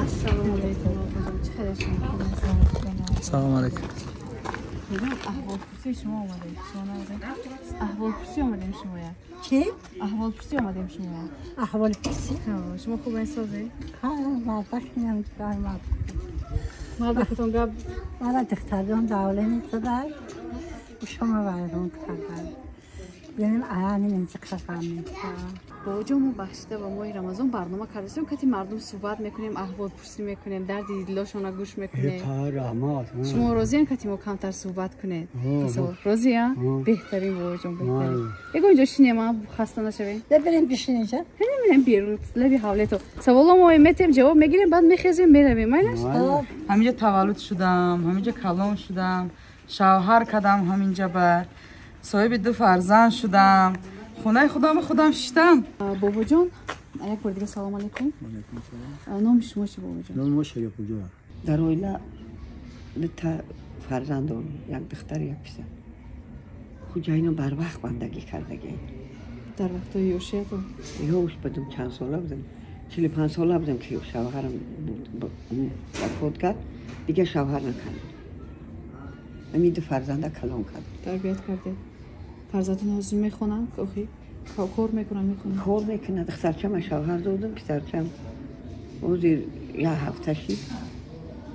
السلام علیکم. چه سلام علیکم. احوال پرسی شما آمدیم. احوال پرسی آمدیم شما یا؟ چی؟ احوال پرسی آمدیم شما یا؟ احوال پرسی؟ شما خوب انسازی؟ ها مردک نیم کار مرد. مردکتون گب؟ مرا دختران داوله می‌زدن. شما وارون کردن. ببینیم آیانی منطقه فهمید. با جامو بخشیده و ماه رمضان برنامه کردیم که مردم صحبت میکنیم، احوال پرسی میکنیم، درد دلشون گوش میکنیم. شما راضیین که ما کمتر صحبت کنید؟ راضیه؟ بهترین با جام بهترین. یه اینجا شینیم ما خسته نشویم. بریم بشین اینجا. نمیریم بیرون. لبی حواله تو. سوالا ما میتیم جواب میگیریم بعد میخزیم میرویم. ماینش؟ همینجا تولد شدم، همینجا کلام شدم، شوهر کردم همینجا بر. صاحب 2 فرزند شدم. خونه خودم شدم. بابا جان، یک بار دیگه سلام علیکم. نام شما چی بابا جان؟ نام ما شریف پور. در اویلا 2 فرزند دارم، یک دختر یک پسر. خود جاینا بر وقت بندگی کردگی. در وقت یوشیه تو؟ یوش بدم چند ساله بودم. 45 ساله بودم که شوهرم وفات کرد. دیگه شوهر نکردم. همین 2 فرزند کلام کردم. تربیت کردید. فرزندتون هنوز میخونن؟ کار میکنن؟ کار میکنه. دخترچم شوهر دادم، پسرچم روزی 1 هفته شد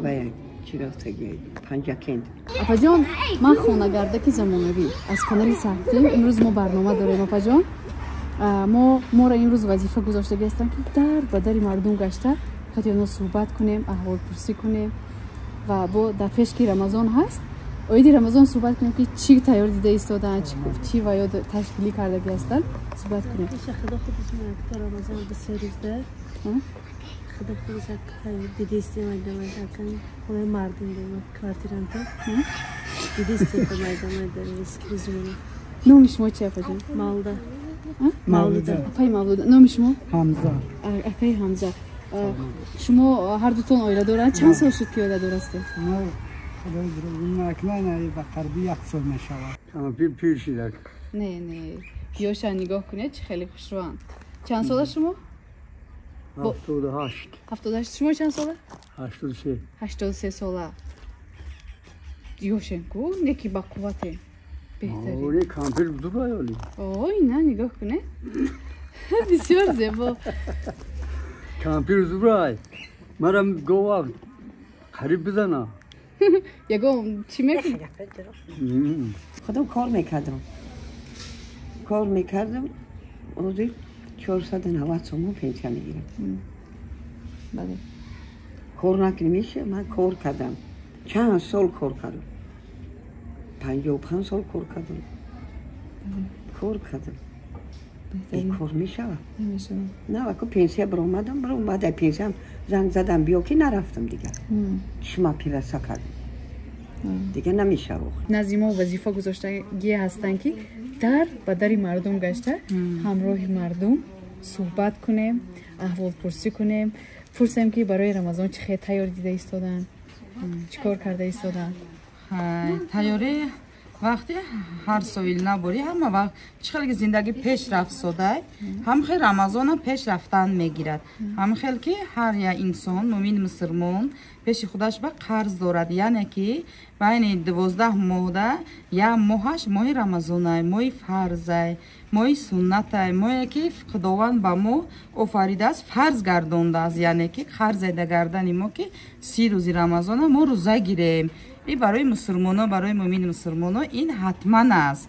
و یک چی رفتگی 5 کند. اپا جان، من خانه‌گردک زمانوی از کانال صحفتیم. امروز ما برنامه داریم اپا جان. ما را امروز وظیفه گذاشته هستن که در بدر مردم گشته که اونا صحبت کنیم، احوال پرسی کنیم و با در پیش که رمضان هست اویدی رمضان صحبت کنیم که چی تیار دیده ایستادن، چی و یا تشکیلی کرده هستن صحبت کنیم. خدا خودش که رمضان به 3 روز ده خدا خودش دیده استیمایده کنیم خونه مردم داریم کارتیران تا دیده استیمایده اسکریزمونه. نام شما چی اپا جان؟ مولده. اپای مولده. نام شما؟ حمزه. اپای حمزه. شما هر دوتون آیله دارن؟ چند سال شد که آیله دارسته؟ خدای درود نکنه به قربی 1 سال میشود. اما پیر شده. نه پیاشا نگاه کنید چه خیلی خوشروان. چند ساله شما؟ 78. 78. شما چند ساله؟ 83. 83 ساله. دیوشن کو نکی با قوته. بهتری. اولی کامپیوتر بزرگ آیالی. نه نگاه کنه. بسیار زیبا. کامپیوتر بزرگ. مرا گواه قریب بزنه. یگو چی میکنی؟ خودم کار میکردم روزی 490 تومان پنسیون میگیرم. بله. کار نکنیشه من کار کردم. چند سال کار کردم. 55 سال کار کردم. این کار میشود؟ نمیشود. نه وقتی پنسیون برآمدم بعد پنسیون زنگ زدم بیا که نرفتم دیگه. شما پیرسا کردم. دیگه نمیشه. نظیما وظیفه گذاشتگی هستن که در بدر مردم گشته همراه مردم صحبت کنیم، احوال پرسی کنیم، پرسیم که برای رمضان چه خیلی تیاری دیده ایستادن، چیکار کرده ایستادن. تیاری وقتی هر سویل نبوری همه وقت چخیلی که زندگی پیش رفت ساده هم خیلی رمضان پیش رفتن میگیرد هم خیلی که هر یا انسان مومن مسلمان پیش خودش به قرض دارد یعنی که بین 12 ماه یا ماهش ماه رمضان ماه فرض ماه سنت ماه که خداوند به ما آفریده است فرض گردانده است یعنی که قرض ده گردن ما که 30 روز رمضان ما روزه گیریم. این برای مسلمان‌ها برای مومن مسلمان‌ها این حتما است.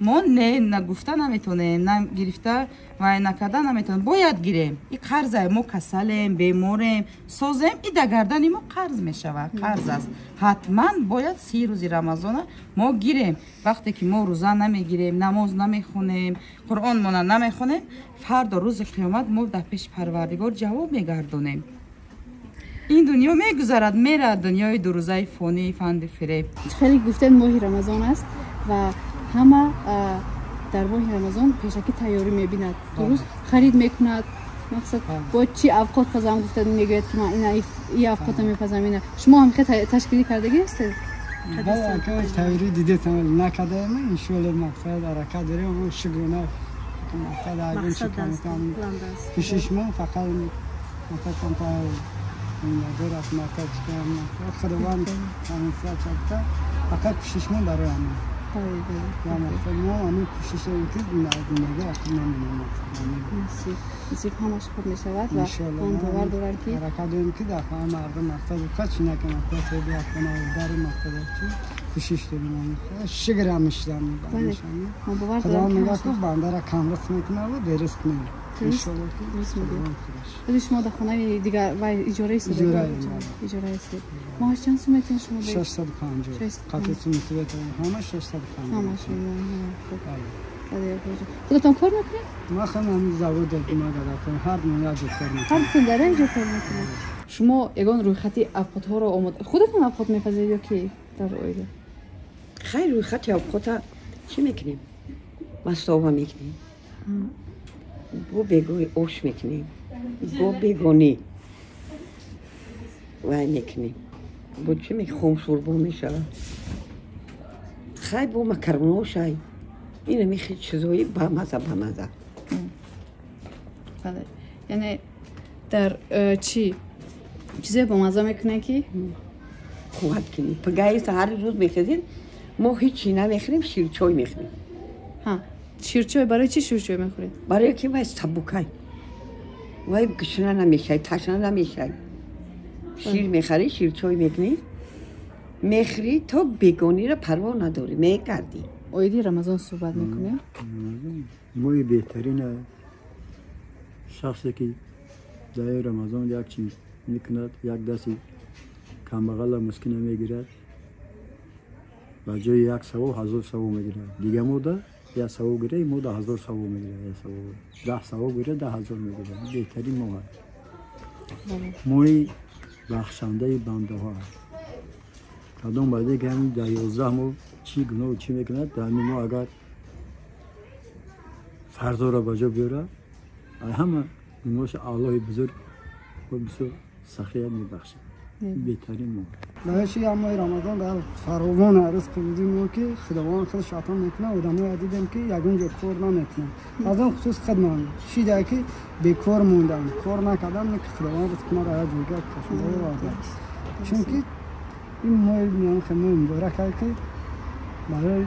ما نگفته نمیتونیم نه گرفته و نکرده نمیتونیم باید گیریم. این قرض ما کسلیم بیماریم سازیم این در گردن ما قرض میشود قرض است حتما باید 30 روز رمضان ما گیریم. وقتی که ما روزه نمیگیریم نماز نمیخونیم قرآن ما نمیخونیم فردا روز قیامت ما در پیش پروردگار جواب میگردونیم. این دنیا میگذرد میره دنیای 2 روزه فانی فند فریب. خیلی گفتن ماه رمضان است و همه در ماه رمضان پیشکی تیاری میبیند درست خرید میکند مقصد با چی اوقات پزم گفتن میگوید که من این اوقات میپزم اینه. شما هم خیلی تشکیلی کردگی هستید؟ بله که تیاری دیده تمام نکرده من ان شاء الله مقصد حرکت داریم و شگونه مقصد پیشش ما فقط مثلا میلیاردر از مکتب چکم خداوند همین ساعت فقط پوششمون برای همه یا مثلا ما همین پوشش این که نگه اصلا نمیدونم نصیب همش خوب می شود و من باور دارم که حرکت داریم که دفعه مردم مکتب کچ نکنه مکتب بیاد کنه در مکتب پوشش داریم شگر هم میشدم من باور خدا دارم میگه که بنده را کمرس میکنه و درست کنه ولی شما در خانه دیگر و اجاره است؟ اجاره است. ماهش چند سوم میتین شما بگید؟ 650 قطعتون میتونید همه 650 همش خودتون کار میکنید؟ ما خیلی زود دادیم آگاه کنیم هر دنیا جو کار میکنیم هر دن در اینجا کار میکنید؟ شما یگان روی خطی افقات ها رو آمد خودتون افقات میپذیرید یا کی در اویده؟ خیلی روی خطی افقات چی میکنیم؟ مستوها میکنیم بو بگوی اوش میکنیم بو بگونی وای میکنیم بو چی میکنیم خون شوربو میشه خیلی بو مکرونه شای اینه میخواد چیزایی با مزه بله یعنی در چیزی با مزه میکنه که خواد کنیم پگاهی هر روز میخوریم ما هیچی نمیخوریم شیرچای میخوریم ها شیرچای برای چی شیرچای میخورید؟ برای که وای سبوکای وای گشنه نمیشه تشنه نمیشه شیر میخری شیرچای میکنی میخری تا بیگانی را پروا نداری میگردی اویدی رمضان صحبت میکنیم؟ موی بهترین شخصی که در رمضان یک چیز میکند یک دستی کمبغل مسکین میگیرد و جای 1000 سو میگیرد دیگه مودا 100 گیره مودا 1000 سو میگیرد 10 سو گیره 10000 میگیرد بهترین مو موی بخشنده بنده ها کدام بعدی که همین در 11 مو چی گناه چی میکند در ما اگر فرضا را بجا بیاره همه گناهش الله بزرگ و بسیار سخیت میبخشد بهترین مو باشه یا ما رمضان در فراوان عرض کردیم که خداوند خودش عطا میکنه و دمو دیدیم که یگون جو کار نمیکنه از اون خصوص خدمت شیده که بیکار موندن کار نکردن که خداوند رزق ما را جوگه کشیده واقعا چون که این میان خیلی مبارکه که برای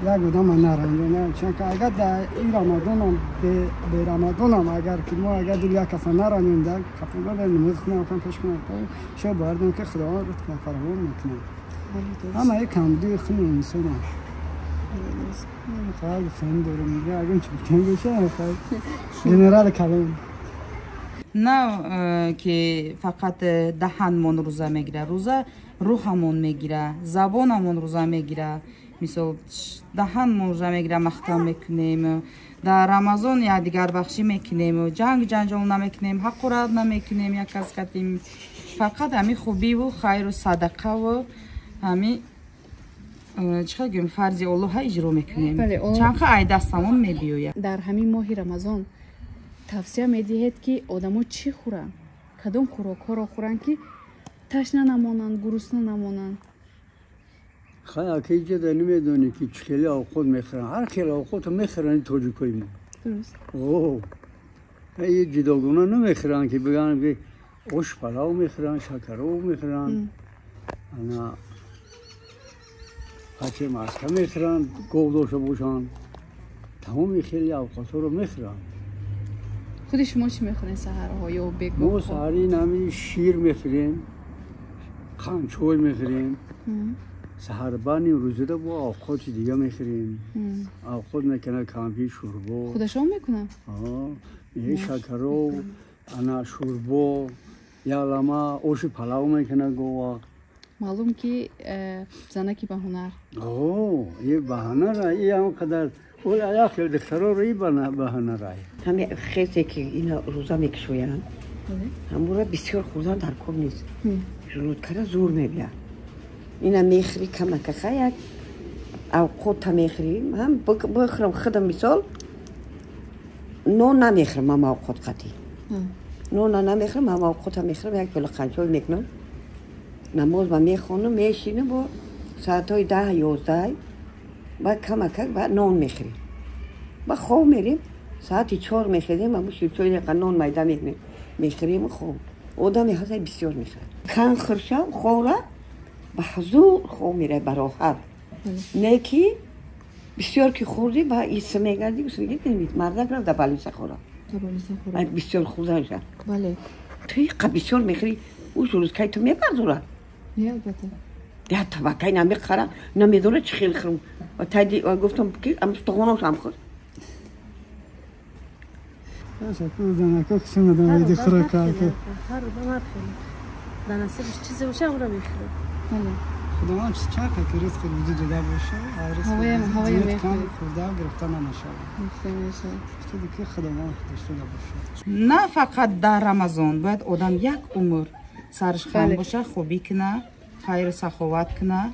یک آدم نرنجانه چون که اگر در این رمضان هم به رمضان هم اگر که ما اگر دل یک کسی نرنجیم در کفنگاه به نماز خونه کن پیش کنه شو باردیم که خداوند رزق فراوان میکنه همه یک کمدی خیلی انسان هست خیلی فهم دارم میگه اگر چی بکنم بشه جنرال کلام نه که فقط دهنمون روزه میگیره روزه روحمون میگیره زبانمون روزه میگیره مثلا دهنمون روزه میگیره مختم میکنیم در رمضان یا دیگر بخشی میکنیم جنگ جنجال نمیکنیم حق و رد نمیکنیم یک از کتیم فقط همین خوبی و خیر و صدقه و همین چقدر گیم فرضی الله اجرا میکنیم چند خیلی دستمون میبیوید در همین ماه رمضان توصیه میدهید که آدم‌ها چی خورن کدام خوراک‌ها را خورن که تشنه نمانند گرسنه نمانند خیلی اکی جدا نمیدونی که چه خیلی آخود میخورن هر خیلی آخود میخورن تاجیکای ما درست اوه یه جداگونه نمیخورن که بگن که اوش پلاو میخورن شکرو میخورن انا هچه مسکه میخورن گوداشو بوشن تمامی خیلی آخود رو میخورن خود شما چی میخورین سحرها یا بگو؟ ما سحری نمی شیر میخوریم قنچوی میخوریم سحربانی روزه با آفقات دیگه میخوریم آفقات میکنه کامپی شوربو خودش هم میکنم؟ یه شکرو انا شوربو یا لما اوش پلاو میکنه گوه معلوم که زنکی به هنر یه بهانه رای یه هم قدر اول آیا خیلی دخترها روی بهانه رای همه خیلی که اینا روزا میکشوین همون را بسیار خوردن در کم نیست رودکره زور میبید اینا میخری کم که خیلی او خود میخریم هم بخورم خودم مثال نون نمیخرم اما خود قطعی نون نمیخرم اما خودم میخرم یک کلو قنچوی میکنم نماز با میخونم میشینم با ساعتهای 10 11 بعد کم بعد نون میخریم با خواب میریم ساعتی 4 میخریم اما شیرچوی قانون میده میخریم خوب آدم هزای بسیار میخواد کن خرشم خوره به حضور خو میره براحت نه که بسیار که خوردی با این سمیگردی بس میگه نمید مردک را دبالیسه خوره بسیار خوردنشن بله توی بسیار میخوری او روز که تو میپردوره نه البته یا طبقه نمیخوره نمیدونه چی خیلی خورم و تایدی گفتم که امستغانوش هم خورد شکل زنکا کشم دادم ایدی خوره کار که هر دم خیلی دانسته چیزی باشه اون رو میخوره خداوند چند که رزق وجود داده باشه هوای زیاد کم خورده گرفته نمیشه چیزی که خداوند خودش داده باشه نه فقط در رمضان باید آدم یک عمر سرش خم باشه خوبی کنه خیر سخاوت کنه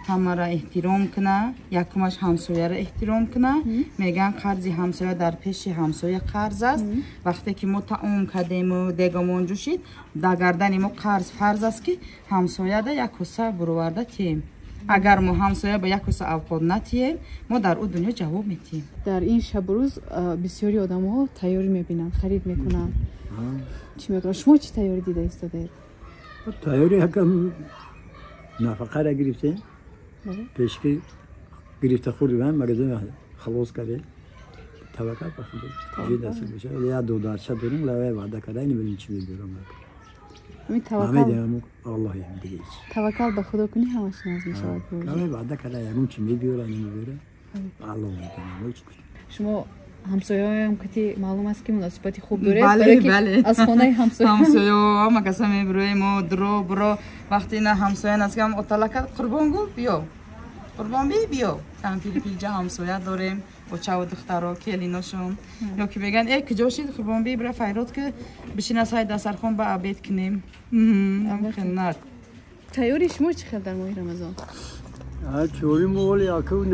همه را احترام کنه یکمش همسایه را احترام کنه میگن قرض همسایه در پیش همسایه قرض است وقتی که ما طعام کردیم و دیگمون جوشید در گردن ما قرض فرض است که همسایه دا یک کاسه برآورده تیم اگر ما همسایه با یک کاسه اوقات نتیم ما در اون دنیا جواب میتیم در این شب روز بسیاری آدم ها تیاری میبینن خرید میکنن چی میکنن شما چی تیاری دیده ایستاده تیاری یکم نفقه را گرفتیم پیش که گرفته خوردیم مگه خلاص کرده توکل به خدا جدی دست بشه یا دو درصد داریم لوای وعده کرده نمیدونم چی میگم می توکل الله دیگه توکل به خدا کنی همش ناز میشود لوای وعده کرده یعنی چی میگیره نمیگیره الله میدونه شما همسایه هم کتی معلوم است که مناسبتی خوب داره بله از خانه همسایه ما کسا میبرویم و درو برو وقتی نه همسایه نزدیکم اطلاع کرد قربان گو بیا قربان بیا هم پیجا همسایه داریم بچه و دخترها کلیناشون یا که بگن ای کجا شید قربان بره فیرات که بشین از های دسترخوان با عبید کنیم خیلی نک تیاری شما چی خیلی در ماه رمضان؟ چوری مولی اکو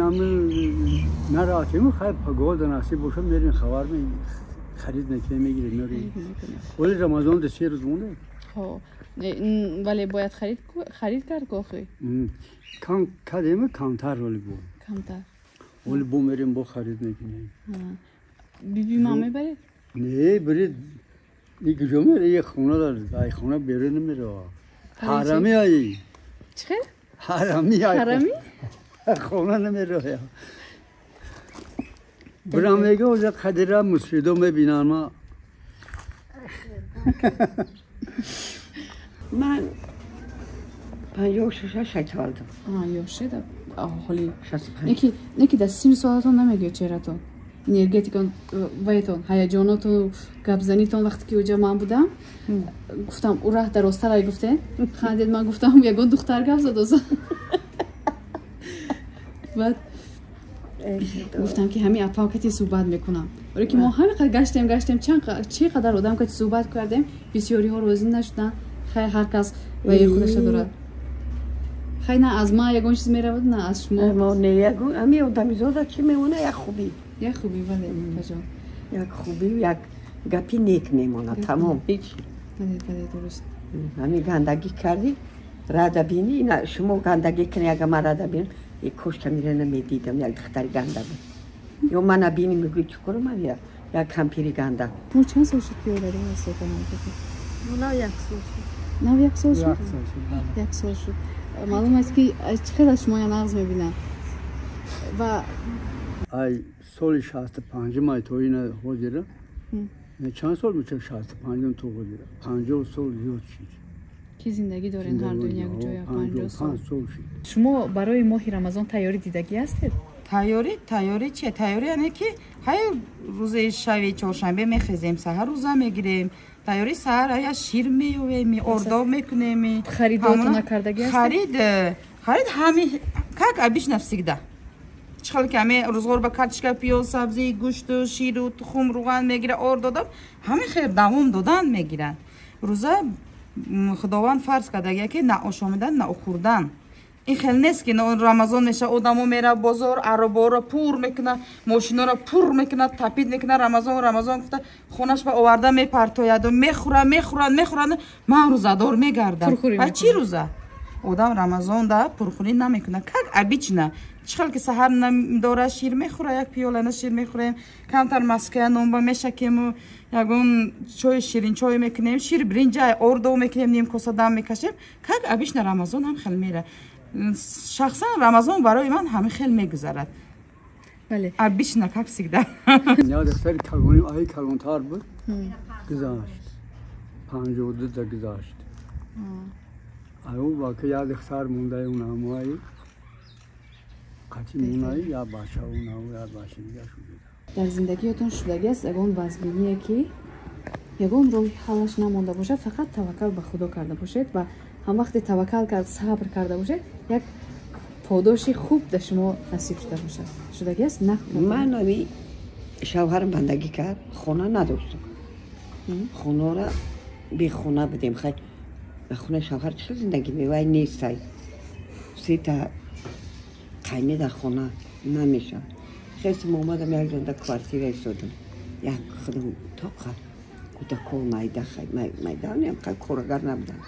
نراتیم خیلی پگاه نصیب باشه میرین خبر می خرید نکنه میگیریم نوری ولی رمضان ده 3 روز مونده ولی باید خرید کرد که کم کدیمه کمتر ولی بو کمتر ولی بو میریم با خرید نکنیم بی ما میبرید؟ نه برید دیگه جو میره یه خونه دارد ای خونه بیره نمیره حرمی هایی چه؟ حرمی هایی حرمی؟ خونه نمیره برام میگه اوزا خدیره مسجدو میبینن ما من 56 شکردم یا شده حالی نکی در سین ساعتون نمیگه چهرهتون انرژیتون وایتون هیجاناتون گپزنیتون وقتی که اونجا من بودم گفتم او راه درسته رای گفته خندید من گفتم یگان دختر گپ زد واسه بعد گفتم که همین اپاکتی صحبت میکنم ولی که ما همینقدر گشتیم چقدر آدم که صحبت کردیم بسیاری ها روزی نشدن خیلی هر کس وای خودش داره خیلی نه از ما یگان چیز میره بود نه از شما ما نه یگان امی آدمی زاده چی میمونه یک خوبی ولی بجان یک خوبی یک گپی نیک میمونه تمام هیچ بله درست همین گندگی کردی رده بینی نه شما گندگی کنی اگه من رده بینی یک کشت میره نمیدیدم یک دختری گنده بود یا من نبینی میگوی چکر من یک کمپیری گنده ما چند سال شد که داریم از سوکن نه یک سال شد نه یک سال شد یک سال شد معلوم است که چقدر شما یا نغز میبینن و ای سال 65 مای تو اینه حاضره نه چند سال میشه 65 تو حاضره 50 سال زیاد شد که زندگی دارین هر دو یک جای 50 سال شد شما برای ماه رمضان تیاری دیدگی هستید؟ تیاری چیه؟ تیاری یعنی که های روز شب چهارشنبه میخیزیم سحر روزه میگیریم تیاری سحر یا شیر میویم ارداب میکنیم خریداتون نکردگی هستید؟ خرید همین کاک ابیش نفسیده چخالی که همه روزگار با کارتشکا پیاز سبزی گوشت و شیر و تخم روغن میگیره اردادم همین خیر دوام دادن میگیرن روزه خداوند فرض کرده که نه آشامیدن نه خوردن این خیلی نیست که رمضان میشه آدمو میره بازار عربا رو پر میکنه ماشینا رو پر میکنه تپید میکنه رمضان گفته خونش به آورده میپرتاید و میخورن من روزدار میگردم چی روزه آدم رمضان ده پرخوری نمیکنه کاک ابیچ نه چخل که سحر نداره شیر میخوره یک پیاله شیر میخوریم کمتر مسکه نون با میشکیم و یگون چای شیرین چای میکنیم شیر برنجای اردو میکنیم نیم کاسه دم میکشیم که ابیش نه رمضان هم خیلی میره شخصا رمضان برای من همه خیلی میگذرد بله ابیش نه که سیگده یاد سر کلونیم آیی کلونتر بود گذاشت 52 تا گذاشت او واقعا یاد خسار مونده اون همایی قطعی مونایی یا باشه اون همو یا باشه دیگه شده در زندگیتون شدگی است یگان وزبینیه که یگان روی حالش نمانده باشه فقط توکل به خدا کرده باشید و هم وقتی توکل کرد صبر کرده باشید یک پاداشی خوب در شما نصیب شده باشه شدگی است نه من نمی شوهرم بندگی کرد خونه نداشتم خونه را بی خونه بدیم خیلی به خونه شوهر چه زندگی میوای نیست سی تا قیمه در خونه نمیشه خیلی اومدم یک جانده کوارتیر ایستادم یک خودم تاقه کودکو مایده خیلی مایده نیم که کارگر نبودن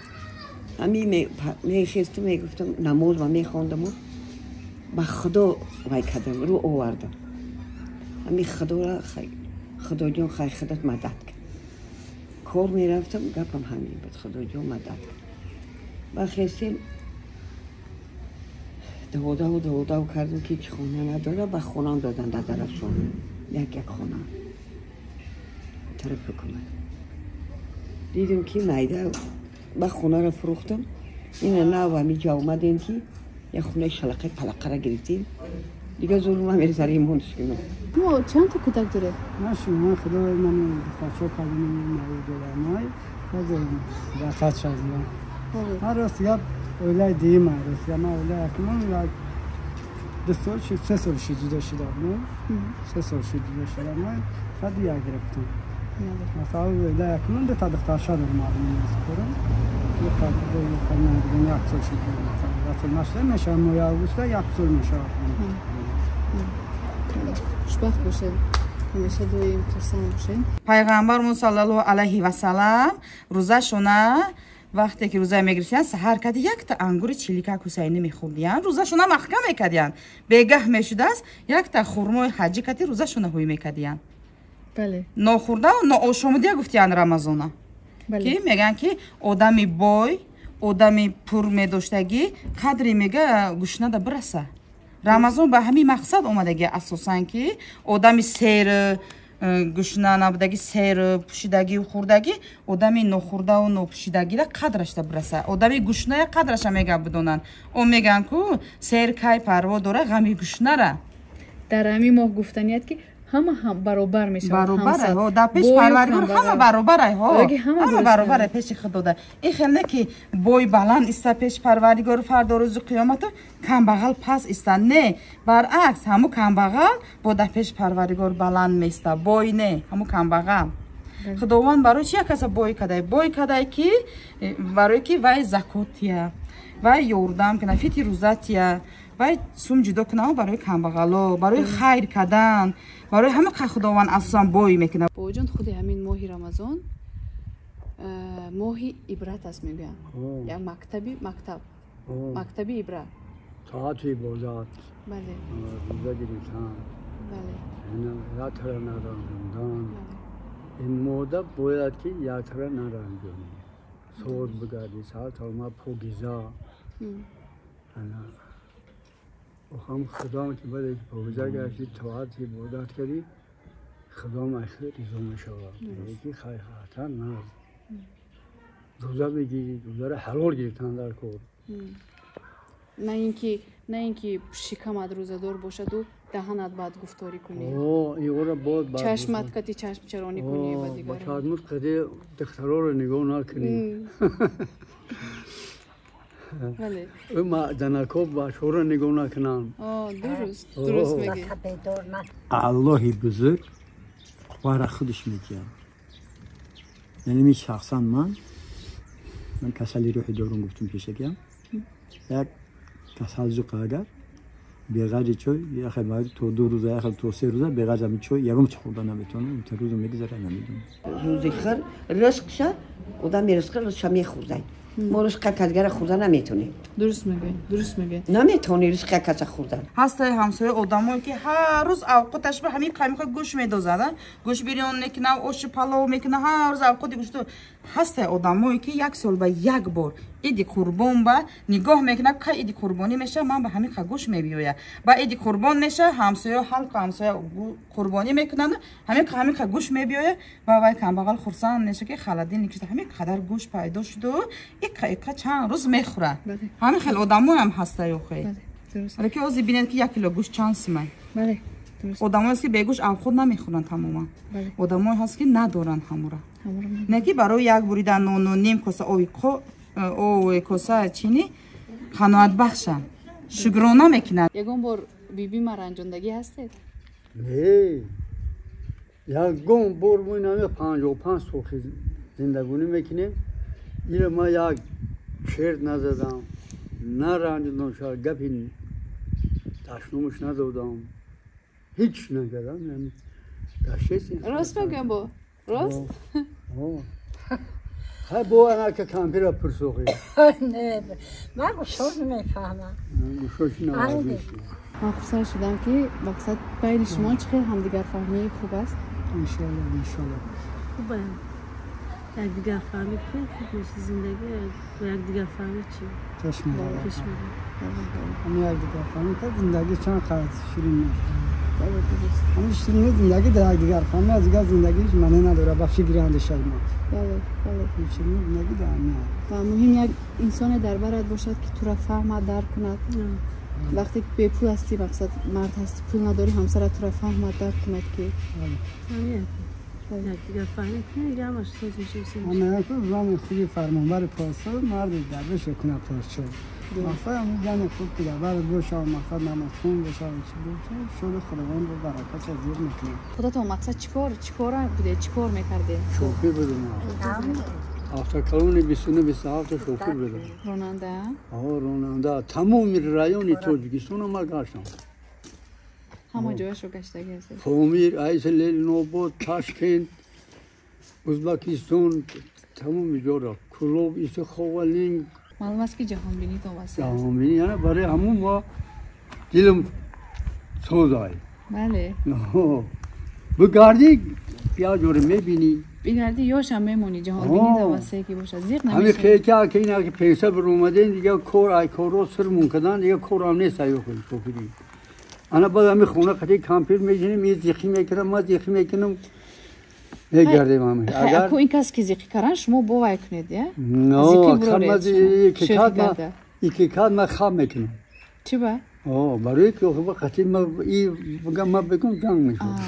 همین میخیستم میگفتم نماز و میخواندم و با خدا وای کردم رو آوردم همین خدا را خدا جان خیلی خودت مدد کرد کار میرفتم گپم همین بود خدا جان مدد کرد با خیستیم دودا کردم که هیچ خونه نداره با خونم دادن در طرفشون یک خونه طرف حکومت دیدم که مایده با خونه را فروختم این نه و همی جا اومدیم که یک خونه شلقه پلقه را گرفتیم دیگه ظلم هم سر این موندش کنم ما چند تا کودک داره؟ ماشی من خدا من بچه کردیم نوید دارم در خط شدیم من راست یا اولای دیگه راست یا من اولای اکنون دو سال شد 3 سال شد جدا شدم 3 سال شد جدا شدم من خیلی یا گرفتم مثلا اولای اکنون دو تا دختر شدم معلوم نیست کنم یک تا دیگه یک سال شد رفتم نشده میشه مویا اوستا یک سال میشه خوشبخت باشید همیشه دویم خرسان باشید پیغمبرمون صلی الله علیه و سلم روزشونه وقتی که روزه میگرفتن سحر کردی یک تا انگور چلیکک حسینی میخوردین روزشونه محکم میکردین بگه میشد است یک تا خرمای حجی کردی روزشونه هوی میکردین بله ناخورده و ناآشامیده گفتین رمضان که میگن که آدمی بای آدمی پر میداشتگی قدری میگه گوشنه ده برسه رمضان به همین مقصد اومدگی اساساً که آدمی سیر گوشنه نبودگی سیر پوشیدگی و خوردگی آدمی نخورده و نپوشیدگی را قدرش ده برسه آدمی گوشنه قدرش میگه بدونن او میگن که سیر کی پروا داره غمی گوشنه را در همین ماه گفتنیت که همه برابر میشه برابره ها در پیش پروردگار همه برابره ها همه برابره پیش خدا ده این خیلی نه که بوی بلند است پیش پروردگار فردا روز قیامت کم بغل پس است نه برعکس همو کم بغل با در پیش پروردگار بلند میسته بوی نه همو کم بغل خداوند برای چی کس بوی کدای که برای که وای زکاتیه وای یوردم که نفیتی روزاتیه وای سوم جدا کنه برای کمبغلا برای خیر کردن برای همه خداوند اساسا بوی میکنه با جان خود همین ماه رمضان ماهی عبرت است میگن یا مکتبی عبرت ساعت عبادت بله روزه گرفتن بله یا تر نرانجاندن این مدت باید که یا تر نرانجانی سود بگردی ساعت ما پوگیزا و هم خدا که بده که پوزه گشتی طاعت عبادت کردی خدا مخیر ریزو شود یکی خیلی خاطر نه روزه بگیری روزه را حلال گرفتن در کار نه اینکه شکمت روزه‌دار باشد و دهنت بعد گفتاری کنی این بعد چشمت کتی چشم چرانی کنی و دیگر با چشمت کتی دخترها رو نگاه نکنی بله ما زنکا با شور نگاه نکنن درست میگی اللهی بزرگ وارا خودش میگه یعنی می شخصا من کسلی روحی دارم گفتم پیش کم یک کسل زوق اگر بغیر چوی یا خیلی تو 2 روز یا خیلی تو 3 روز بغیر زمین چوی یکم چه خورده نمیتونم تا روز میگذره نمیدونم روزی خیر رزق شد خدا میرزقه رو شمی خورده ما رشقه کدگر خوردن نمیتونی درست میگه نمیتونی رشقه کچ خوردن ҳастаи ҳамсоя одамое ки ҳар рӯз авқоташ ба ҳамин қаймиқа гӯш медозад гӯш бирён мекунам оши палов мекунам ҳар рӯз авқоти гӯшто ҳастаи одамое ки як сол ба як бор иди қурбон ба нигоҳ мекунад ка иди қурбонӣ меша ман ба ҳамин қа гӯш мебиёя ба иди қурбон меша ҳамсоя ҳалқу ҳамсоя қурбонӣ мекунад ҳамин қа гӯш мебиёя ба вай камбағал хурсанд меша ки халадин никишта ҳамин қадар гӯш пайдо шуду иқа чанд рӯз мехӯрад ҳамин хел одамое ҳам ҳастаи охи ки ози бинед ки 1 кило гӯшт чанд симай одамое ҳаст ки бегӯш авход намехӯранд тамоман одамое ҳаст ки надоранд ҳамура не ки барои як буридан нону ним коса ови коса чини қаноатбахша шукрона мекунад ягон бор биби маранҷондагӣ ҳастед ягон бор мо наме 55 сол зиндагонӣ мекунем ина ма як черт назадам наранҷидам шояд гапи дашномуш надодам ҳеҷ накардам рост мегӯям бо рост ҳай бо анака кампира пурсоқӣ من گوشاش نمیفهمم гӯшош من خورسند شدم که مقصد بین شما چقدر همدیگر فهمی خوب است انشالله خوبه یک دیگر فهمی خوب میشه زندگی و یک دیگر فهمی چی؟ چشم چشم همین یک دیگر فهمی که زندگی چند قدر شیرین میشه همین شیرین زندگی در یک دیگر فهمی از دیگر زندگیش معنی نداره با فکر اندیشه ما شیرین زندگی در همین و مهم یک انسان در برات باشد که تو را فهمد درک کند وقتی که به پول هستی مقصد مرد هستی پول نداری همسرت تو را فهمد درک کند که همین یک دیگر فهمی کنه دیگه همش سوز میشه اما یک زن خوبی فرمانبر پاسدار مرد دربش کنه پاسچو مقصد همون زن خوب که دربر باشه و مقصد نماز خون باشه و چی باشه شده خداوند با برکت زیاد میکنه خدا تو مقصد چیکار بوده چیکار میکرده شوخی بدون автокалони 29-27 шофир будам. Ронанда? Ронанда. Тамоми райони Тоҷикистоно ма гаштам. Ҳама ҷояшо гаштагӣ ҳастед? Помир, Айселнобод, Ташкент, Ӯзбекистон, тамоми ҷора. Кӯлоб, Истиховалинг. Маълум аст ки ҷаҳонбинитон васеъ аст. Ҷаҳонбинӣ яъне барои ҳамун мо дилам созай. Бале. Бигардӣ я ҷоре мебинӣ. Бигардӣ ёшам мемонӣ ҷаҳонбинита васеъ ки бошад. Зиқ намешавӣ. ҳамин хека ки ина ки пенса биромадем дига кор ай корро сирмун кадан дига корам нест аёхи шофирӣ. Ана баъд ҳамин хона қати кампир мешинем ин зиқӣ мекунам ма зиқӣ мекунам мегардем ҳамин. Агар ин кас ки зиқӣ кардан шумо бовай кунед я? икекат ма хаб мекунам. Чӣ ба? барои ки охи қати ма бекун ганг мешавад.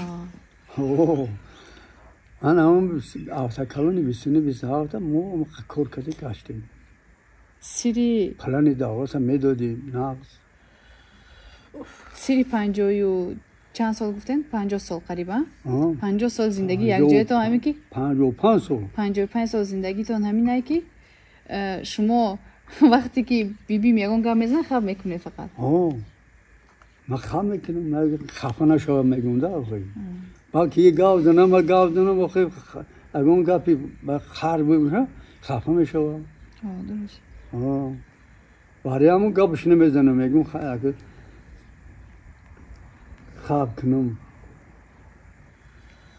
Ана ҳам автокалони 29-27 мо кор карда гаштем. Сири плани давоса медодем нағз. сири 50 чанд сол гуфтен? 50 сол қариба? 50 сол зиндагӣ якҷоятон ҳамин ки 55 сол. 55 сол зиндагитон ҳаминае ки шумо вақте ки бибим ягон гап мезанад хаб мекунед фақат. ма хаб мекунам, ма хафа нашавам мегӯям да охи. балки ё гап занам охи ягон гапи ба хар бигӯям хафа мешавам. Дуруст. барои ҳамон гапш намезанам мегӯям хаб кунам.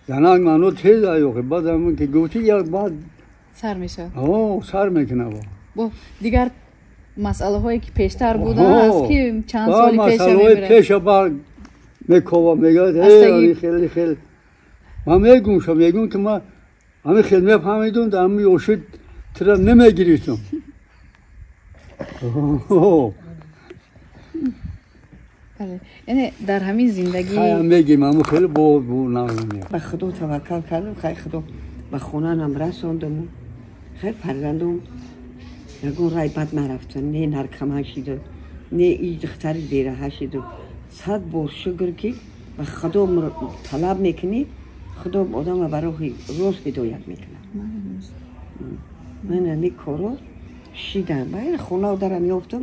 янак маъно тез аёхи баъд ҳамон ки гуфти як баъд сар мешавад. сар мекунам. бо дигар масъалаҳое ки пештар будааст ки чанд соли пеша масъалаҳои пеша ба мекова мегӯяд хеле хел ма мегӯмшам мегӯям ки ма ҳамин хел мефаҳмидум дар ҳамин ёшид тира намегирифтам. яъне дар ҳамин зиндагӣ мегим ҳамн хеле бо намем. ба худо таваккал кардам хай худо ба хонанам расондаму хай фарзандам ягон рай бад нарафтан не наркоман шиду не и духтари бераҳа шиду 100 бор шукр ки ба худо талаб мекунӣ худо одама барои рост ҳидоят мекунад. ман ҳамин коро шидам баъд хона дарам ёфтам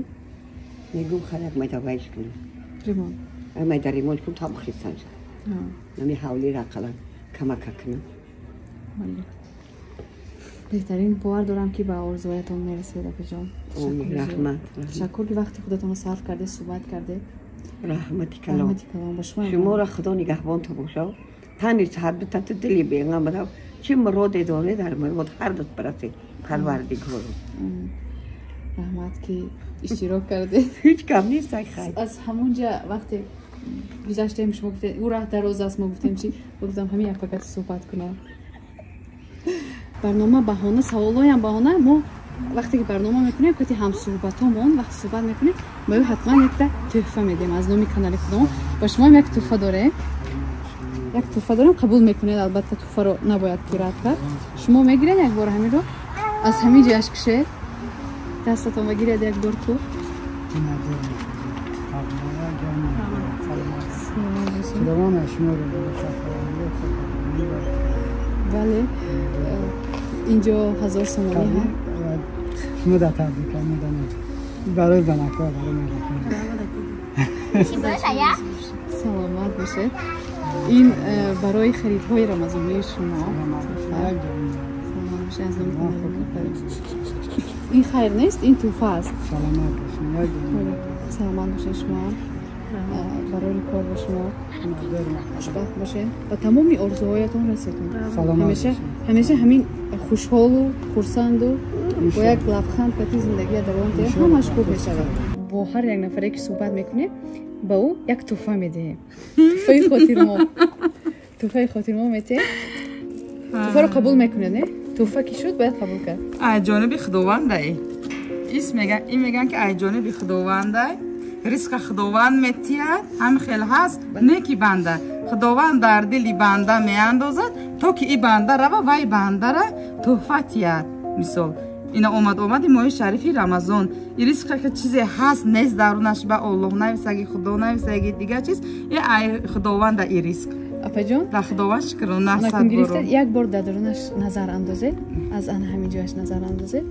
мегӯям хай як майда вайш кунам майда ремонт кунам таб хистан шад нами ҳавли рақалан камака кунам. بهترین باور دارم که به آرزوهایتان میرسید اپاجان. رحمت. تشکر که وقتی خودتان رو صرف کرده صحبت کرده. رحمتی کلام. با شما را خدا نگهبان تو باشه. تنیش هر دو تا دلی بیان مرا چه مراد داره در مراد هر دو برسه پروردگار. رحمت که اشتراک کرده. هیچ کم نیست خیر. از همونجا وقتی گذشتیم شما گفتید او راه دراز است ما گفتیم چی؟ گفتم همین یک فقط صحبت کنم. برنامه بهانه سوالای هم بهانه ما وقتی که برنامه میکنیم که هم صحبتامون وقتی صحبت میکنیم ما حتما یک تحفه میدیم از نام کانال خودمون با شما یک تحفه داره یک تحفه دارم قبول میکنید البته تحفه رو نباید رد کرد شما میگیرید یک بار همین رو از همین جاش کشید دستتون بگیرید یک بار تو بله اینجا 1000 سومانی هم مدت تبریک میدم برای زنک‌ها سلامت باشید این برای خریدهای رمضانی شما این خیر نیست این توفه است سلامت باشید شما برای کار با شما خوشبخت باشید و تمامی آرزوهایتون رسیدون همیشه همین خوشحال و خرسند و با یک لبخند کتی زندگی دوام دهید همش خوب میشود با هر یک نفری که صحبت میکنیم با او یک تحفه میدهیم تحفه خاطر ما میده تحفه رو قبول میکنید نه تحفه کی شد باید قبول کرد ای جانب خداونده این میگن که ای جانب خداونده رزق خداوند میتید هم خیلی هست نیکی بنده خداوند در دلی بنده میاندازد تا که این بنده رو وی بنده را تحفه تید مثال اینا اومد ماه شریفی رمضان این رزق که چیزی هست نیست درونش به الله نویسگی خدا نویسگی دیگه چیز ای خداوند این رزق اپا جان در خداوند شکرانه صد برو یک بار در درونش نظر اندازه از آن همین جایش نظر اندازه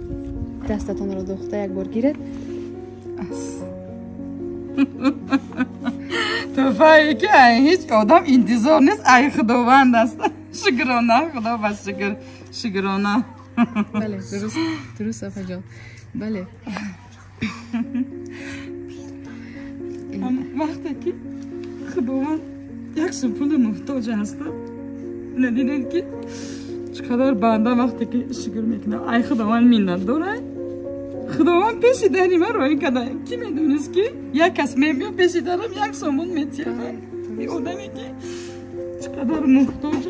دستتون رو دوخته یک بار گیرید توفایی که هیچ آدم انتظار نیست ای خداوند است شکرانه خدا بس شکرانه بله درست اپا جان بله وقتی که خداوند یک سپول محتاج هست ندیدید که چقدر بنده وقتی که شکر میکنه ای خداوند منت داره خداوند پیش دری من روی کده کی میدونست که یک کس میبیا پیش درم یک سومون میتیه این آدمی که چقدر محتاج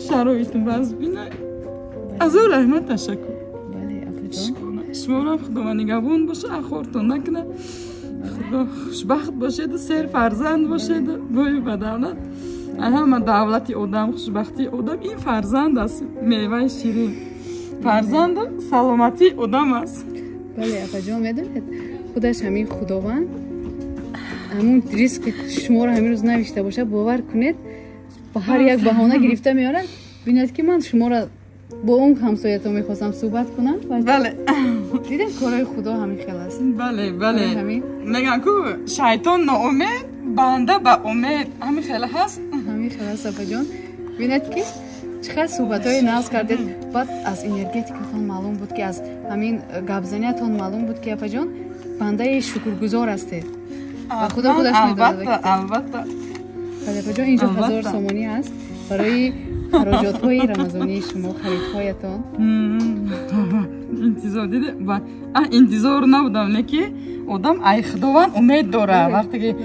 شرایط وضع بینه از او رحمت تشکر بله اپا جان شما را خداوند نگهبان باشه اخورتون نکنه خدا خوشبخت باشید سر فرزند باشید بای بدولت همه دولتی آدم خوشبختی آدم این فرزند است میوه شیرین فرزند سلامتی آدم است بله اپا جان میدونید خودش همین خداوند همون ریسک شما رو همین روز نوشته باشه باور کنید با هر یک بهانه گرفته میارن ببینید که من شما را با اون همسایه‌تون میخواستم صحبت کنم بله دیدم کارهای خدا همین خیلی است بله میگن که شیطان ناامید بنده به امید همین خیلی هست همین خیلی است اپا جان ببینید که چقدر صحبت‌های ناز کردید بعد از انرژیتیکتون معلوم بود که از همین گپزنیتون معلوم بود که اپا جان بنده شکرگزار هستید و خدا خودش میدونه البته بله اپا جان اینجا 1000 سومانی هست برای خراجات‌های رمضانی شما خریدهایتان انتظار دیده و انتظار نبودم نه که آدم ای خداوند امید داره وقتی که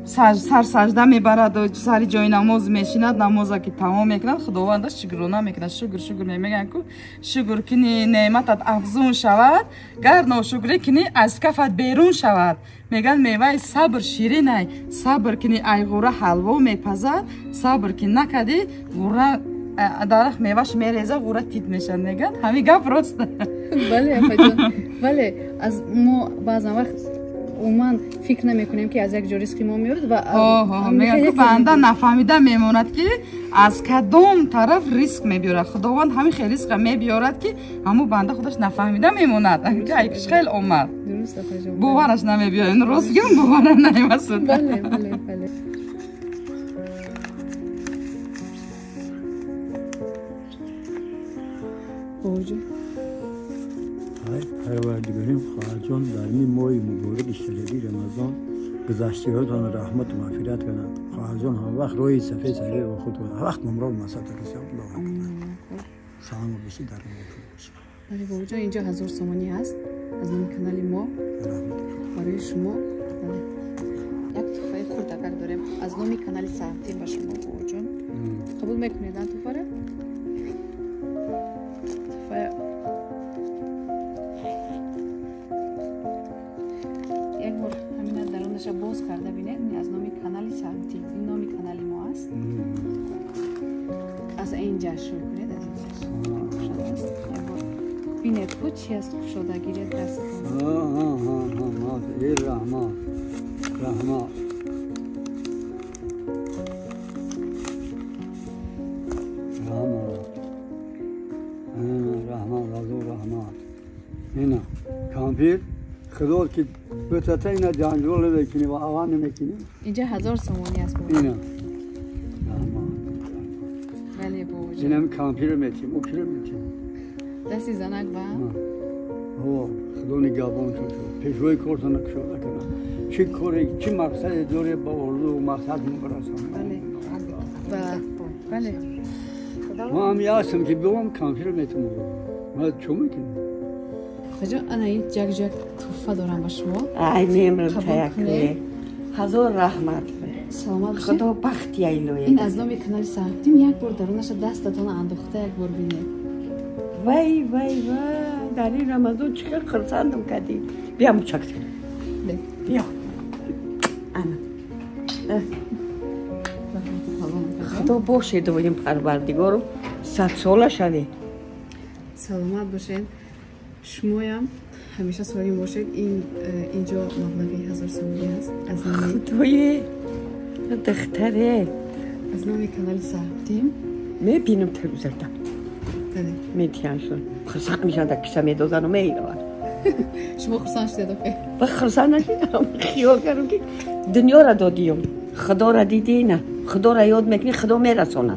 سر سجده میبرد و سر جای نماز میشیند نماز که تمام میکند خداوند شکرانه میکند شکر میگن که شکر کنی نعمتت افزون شود گر ناشکری کنی از کفت بیرون شود میگن میوه صبر شیرین ای صبر کنی ای غوره حلوا میپزد صبر کنی نکدی غوره درخت میوهش میریزه غوره تیت میشن میگن همین گپ راست بله اپا جان بله از ما بعضا وقت عموما فکر نمیکنیم که از یک جا ریسک ما میاد و میگن که بنده نفهمیده میموند که از کدام طرف ریسک میبیاره خداوند همین خیلی ریسک میبیارد که همون بنده خودش نفهمیده میموند که ایکش خیلی اومد درست اپا جان باورش نمیبیاره این راست گم باورم نمیمسد بله بابا جان پروردگاریم خواهر جان در این ماه مبارک شریف رمضان گذشته‌هاتان رحمت و مغفرت کنه. خواهر جان هر وقت روی صفحه سریع و خود هر وقت گمراه مسات کسی الله اکبر. سلام بشی در موضوع باشه. بله بابا جان اینجا 1000 تومانی هست از نام کانال ما برای شما. یک تحفه خورد اگر داریم از نام کانال ساختیم با شما بابا جان. قبول میکنید این تحفه را؟ تحفه یک بار همین درونش باز کرده بینید. این از نام کانال ساختیم. این نام کانال ما است. از اینجا شروع کنید. از اینجا بینید خود چی است شده گیرید دستتون. ای رحمت رحمت رحمت رازو رحمت اینا کامپیر خدا که بتاته اینا جانجول بکنی و آوان نمیکنی اینجا 1000 تومانی است بابا. اینا بله بابا جان. اینم کامپیر میتیم اوکرم میتیم دستی زنک با هو خدا نگهبان شد پیشوی کارت نکشود کنه چه کاری چه مقصد داره با اردو و مقصد برسانه. بله ما هم یاسم که بیام کامپیر میتونم ما چه میکنیم خجا انا این جگ توفه دارم با شما. ای میمرم تیکه هزار رحمت سلامت باشید. خدا بختی ایلوی این از نام کانال ساختیم یک بار درونش دستتون انداخته یک بار بینید. وای وای وای در این رمضان چقدر خرسندم کردی بیا مچک بیا انا خدا باشه دویم پروردگارم 100 ساله شوی. سلامت باشید. شما هم همیشه سالم باشید. اینجا مبلغی 1000 تومانی است از نام خدای دختره از نام کانال ساختیم. میبینم تلویزیون بله میتیانشون خرسند میشن در کشم میدازن و میرون. شما خرسند شدید آخه؟ و خرسند نشیدم خیال کردم که دنیا را دادیم خدا را دیدی نه خدا را یاد میکنی خدا میرسانه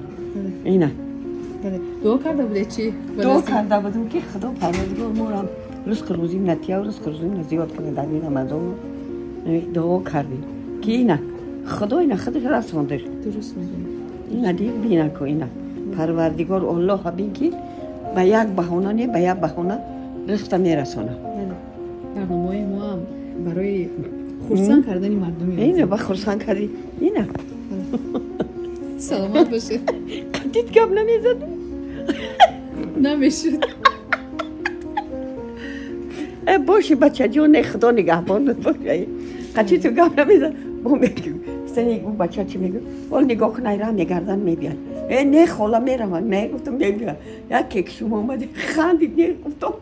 اینه. بله دعا کرده بوده چی؟ دعا کرده بودم که خدا پروردگار ما را رزق روزی نتیه و رزق روزی زیاد کنه در این رمضان. دعا کردیم که اینه خدا اینه خودش رسانده. درست میگی. اینه دید بینه که اینه پروردگار الله بین که به یک بهانه نه به یک بهانه رزق میرسانه. برنامه ما هم برای خرسند کردن مردمی اینه با خرسند کردی اینه. سلامت باشید. دید گم نمیزدی نمیشد. باشه بچه جون خدا نگهبان باشه قچی تو گم نمیزد با میگم سنی اون بچه چی میگه ولی نگاه کنه ایران میگردن میبیان نه خاله میرم من گفتم میبیان یک شما اومده خندید نه گفتم